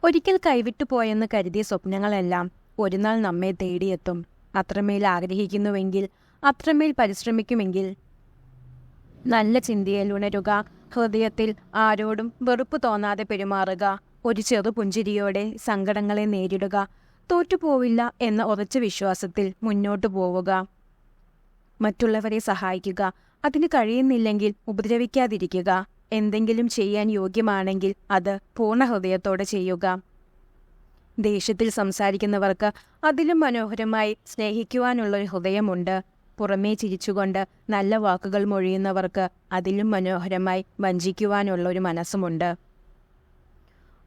ഒരിക്കൽ കൈവിട്ടു പോയെന്ന് കരുതിയ സ്വപ്നങ്ങളെല്ലാം ഒരുനാൾ നമ്മെ തേടിയെത്തും. അത്രമേൽ ആഗ്രഹിക്കുന്നുവെങ്കിൽ, അത്രമേൽ പരിശ്രമിക്കുമെങ്കിൽ നല്ല ചിന്തയിൽ ഉണരുക, ഹൃദയത്തിൽ ആരോടും വെറുപ്പ് തോന്നാതെ പെരുമാറുക, ഒരു ചെറു പുഞ്ചിരിയോടെ സങ്കടങ്ങളെ നേരിടുക, തോറ്റുപോവില്ല എന്ന ഉറച്ച വിശ്വാസത്തിൽ മുന്നോട്ടു പോവുക, മറ്റുള്ളവരെ സഹായിക്കുക, അതിന് കഴിയുന്നില്ലെങ്കിൽ ഉപദ്രവിക്കാതിരിക്കുക, എന്തെങ്കിലും ചെയ്യാൻ യോഗ്യമാണെങ്കിൽ അത് പൂർണ്ണ ഹൃദയത്തോടെ ചെയ്യുക. ദേഷ്യത്തിൽ സംസാരിക്കുന്നവർക്ക് അതിലും മനോഹരമായി സ്നേഹിക്കുവാനുള്ളൊരു ഹൃദയമുണ്ട്. പുറമേ ചിരിച്ചുകൊണ്ട് നല്ല വാക്കുകൾ മൊഴിയുന്നവർക്ക് അതിലും മനോഹരമായി വഞ്ചിക്കുവാനുള്ളൊരു മനസ്സുമുണ്ട്.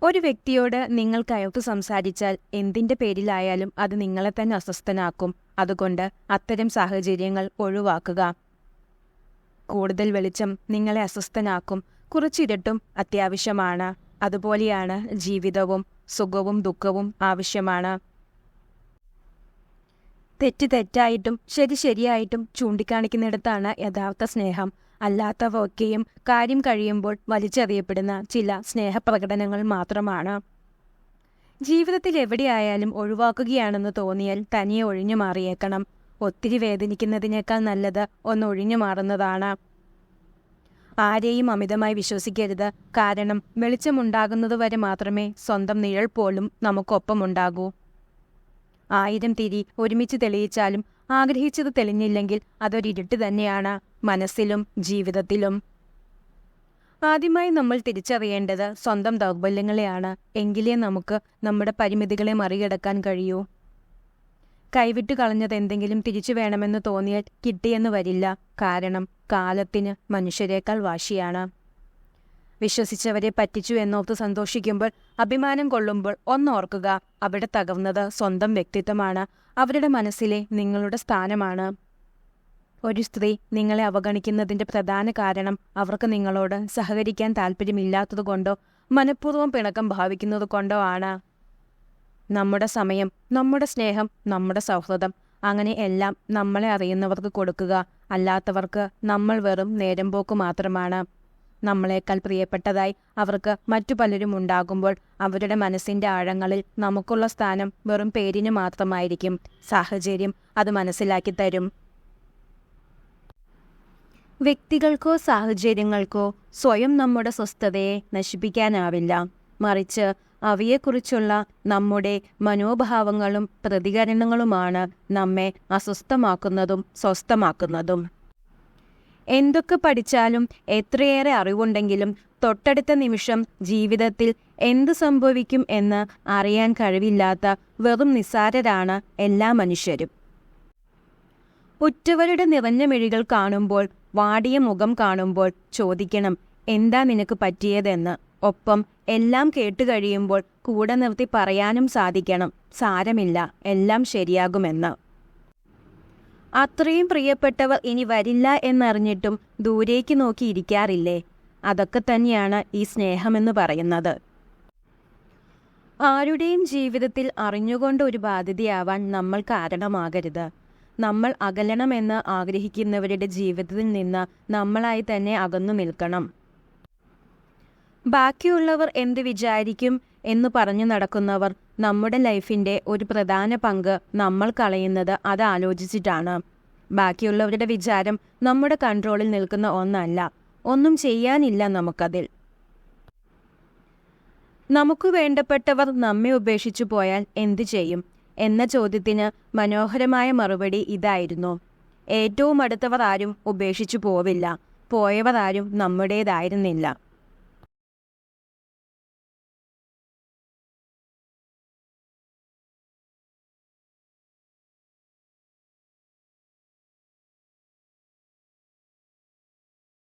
ഒരു വ്യക്തിയോട് നിങ്ങൾ കയർത്തു സംസാരിച്ചാൽ എന്തിൻ്റെ പേരിലായാലും അത് നിങ്ങളെ തന്നെ അസ്വസ്ഥനാക്കും. അതുകൊണ്ട് അത്തരം സാഹചര്യങ്ങൾ ഒഴിവാക്കുക. കൂടുതൽ വെളിച്ചം നിങ്ങളെ അസ്വസ്ഥനാക്കും. കുറച്ചിരട്ടും അത്യാവശ്യമാണ്. അതുപോലെയാണ് ജീവിതവും. സുഖവും ദുഃഖവും ആവശ്യമാണ്. തെറ്റ് തെറ്റായിട്ടും ശരി ശരിയായിട്ടും ചൂണ്ടിക്കാണിക്കുന്നിടത്താണ് യഥാർത്ഥ സ്നേഹം. അല്ലാത്തവ ഒക്കെയും കാര്യം കഴിയുമ്പോൾ വലിച്ചെറിയപ്പെടുന്ന ചില സ്നേഹപ്രകടനങ്ങൾ മാത്രമാണ്. ജീവിതത്തിൽ എവിടെയായാലും ഒഴിവാക്കുകയാണെന്ന് തോന്നിയാൽ തനിയെ ഒഴിഞ്ഞു മാറിയേക്കണം. ഒത്തിരി വേദനിക്കുന്നതിനേക്കാൾ നല്ലത് ഒന്ന് ഒഴിഞ്ഞു മാറുന്നതാണ്. ആരെയും അമിതമായി വിശ്വസിക്കരുത്. കാരണം വെളിച്ചമുണ്ടാകുന്നതുവരെ മാത്രമേ സ്വന്തം നിഴൽ പോലും നമുക്കൊപ്പമുണ്ടാകൂ. 1000 തിരി ഒരുമിച്ച് തെളിയിച്ചാലും ആഗ്രഹിച്ചത് തെളിഞ്ഞില്ലെങ്കിൽ അതൊരിരുട്ട് തന്നെയാണ്, മനസ്സിലും ജീവിതത്തിലും. ആദ്യമായി നമ്മൾ തിരിച്ചറിയേണ്ടത് സ്വന്തം ദൗർബല്യങ്ങളെയാണ്. എങ്കിലേ നമുക്ക് നമ്മുടെ പരിമിതികളെ മറികടക്കാൻ കഴിയൂ. കൈവിട്ടു കളഞ്ഞത് എന്തെങ്കിലും തിരിച്ചു വേണമെന്ന് തോന്നിയാൽ കിട്ടിയെന്ന് വരില്ല. കാരണം കാലത്തിന് മനുഷ്യരെക്കാൾ വാശിയാണ്. വിശ്വസിച്ചവരെ പറ്റിച്ചു എന്നോർത്ത് സന്തോഷിക്കുമ്പോൾ, അഭിമാനം കൊള്ളുമ്പോൾ ഒന്നോർക്കുക, അവിടെ തകർന്നത് സ്വന്തം വ്യക്തിത്വമാണ്. അവരുടെ മനസ്സിലെ നിങ്ങളുടെ സ്ഥാനമാണ്. ഒരു സ്ത്രീ നിങ്ങളെ അവഗണിക്കുന്നതിൻ്റെ പ്രധാന കാരണം അവർക്ക് നിങ്ങളോട് സഹകരിക്കാൻ താല്പര്യമില്ലാത്തതുകൊണ്ടോ മനഃപൂർവ്വം പിണക്കം ഭാവിക്കുന്നതുകൊണ്ടോ ആണ്. നമ്മുടെ സമയം, നമ്മുടെ സ്നേഹം, നമ്മുടെ സൗഹൃദം, അങ്ങനെ എല്ലാം നമ്മളെ അറിയുന്നവർക്ക് കൊടുക്കുക. അല്ലാത്തവർക്ക് നമ്മൾ വെറും നേരമ്പോക്ക് മാത്രമാണ്. നമ്മളെക്കാൾ പ്രിയപ്പെട്ടതായി അവർക്ക് മറ്റു പലരും ഉണ്ടാകുമ്പോൾ അവരുടെ മനസ്സിൻ്റെ ആഴങ്ങളിൽ നമുക്കുള്ള സ്ഥാനം വെറും പേരിന് മാത്രമായിരിക്കും. സാഹചര്യം അത് മനസ്സിലാക്കി തരും. വ്യക്തികൾക്കോ സാഹചര്യങ്ങൾക്കോ സ്വയം നമ്മുടെ സ്വസ്ഥതയെ നശിപ്പിക്കാനാവില്ല. മറിച്ച് അവയെക്കുറിച്ചുള്ള നമ്മുടെ മനോഭാവങ്ങളും പ്രതികരണങ്ങളുമാണ് നമ്മെ അസ്വസ്ഥമാക്കുന്നതും സ്വസ്ഥമാക്കുന്നതും. എന്തൊക്കെ പഠിച്ചാലും എത്രയേറെ അറിവുണ്ടെങ്കിലും തൊട്ടടുത്ത നിമിഷം ജീവിതത്തിൽ എന്ത് സംഭവിക്കും എന്ന് അറിയാൻ കഴിവില്ലാത്ത വെറും നിസ്സാരരാണ് എല്ലാ മനുഷ്യരും. ഉറ്റവരുടെ നിറഞ്ഞ മിഴികൾ കാണുമ്പോൾ, വാടിയ മുഖം കാണുമ്പോൾ ചോദിക്കണം, എന്താ നിനക്ക് പറ്റിയതെന്ന്. ഒപ്പം എല്ലാം കേട്ടുകഴിയുമ്പോൾ കൂടെ നിർത്തി പറയാനും സാധിക്കണം, സാരമില്ല, എല്ലാം ശരിയാകുമെന്ന്. അത്രയും പ്രിയപ്പെട്ടവർ ഇനി വരില്ല എന്നറിഞ്ഞിട്ടും ദൂരേക്ക് നോക്കി ഇരിക്കാറില്ലേ? അതൊക്കെ തന്നെയാണ് ഈ സ്നേഹമെന്ന് പറയുന്നത്. ആരുടെയും ജീവിതത്തിൽ അറിഞ്ഞുകൊണ്ട് ഒരു ബാധ്യതയാവാൻ നമ്മൾ കാരണമാകരുത്. നമ്മൾ അകലണമെന്ന് ആഗ്രഹിക്കുന്നവരുടെ ജീവിതത്തിൽ നിന്ന് നമ്മളായി തന്നെ അകന്നു നിൽക്കണം. ബാക്കിയുള്ളവർ എന്ത് വിചാരിക്കും എന്ന് പറഞ്ഞു നടക്കുന്നവർ നമ്മുടെ ലൈഫിൻ്റെ ഒരു പ്രധാന പങ്ക് നമ്മൾ കളയുന്നത് അത് ആലോചിച്ചിട്ടാണ്. ബാക്കിയുള്ളവരുടെ വിചാരം നമ്മുടെ കൺട്രോളിൽ നിൽക്കുന്ന ഒന്നല്ല. ഒന്നും ചെയ്യാനില്ല നമുക്കതിൽ. നമുക്ക് വേണ്ടപ്പെട്ടവർ നമ്മെ ഉപേക്ഷിച്ചു പോയാൽ എന്തു ചെയ്യും എന്ന ചോദ്യത്തിന് മനോഹരമായ മറുപടി ഇതായിരുന്നു: ഏറ്റവും അടുത്തവർ ആരും ഉപേക്ഷിച്ചു പോവില്ല. പോയവർ ആരും നമ്മുടേതായിരുന്നില്ല.